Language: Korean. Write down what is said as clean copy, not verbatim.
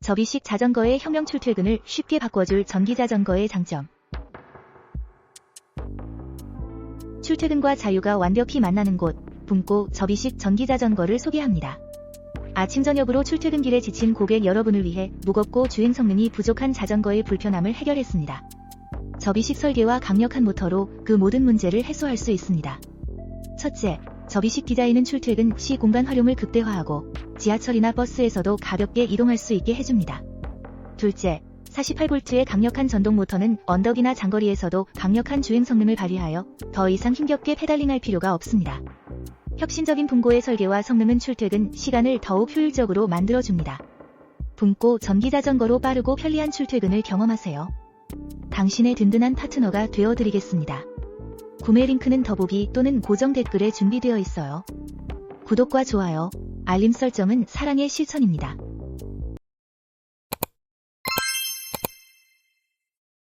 접이식 자전거의 혁명 출퇴근을 쉽게 바꿔줄 전기자전거의 장점. 출퇴근과 자유가 완벽히 만나는 곳, 붐고 접이식 전기자전거를 소개합니다. 아침 저녁으로 출퇴근길에 지친 고객 여러분을 위해 무겁고 주행 성능이 부족한 자전거의 불편함을 해결했습니다. 접이식 설계와 강력한 모터로 그 모든 문제를 해소할 수 있습니다. 첫째, 접이식 디자인은 출퇴근 시 공간 활용을 극대화하고 지하철이나 버스에서도 가볍게 이동할 수 있게 해줍니다. 둘째, 48V의 강력한 전동 모터는 언덕이나 장거리에서도 강력한 주행 성능을 발휘하여 더 이상 힘겹게 페달링할 필요가 없습니다. 혁신적인 붐고의 설계와 성능은 출퇴근 시간을 더욱 효율적으로 만들어줍니다. 붐고 전기자전거로 빠르고 편리한 출퇴근을 경험하세요. 당신의 든든한 파트너가 되어드리겠습니다. 구매 링크는 더보기 또는 고정 댓글에 준비되어 있어요. 구독과 좋아요, 알림 설정은 사랑의 실천입니다.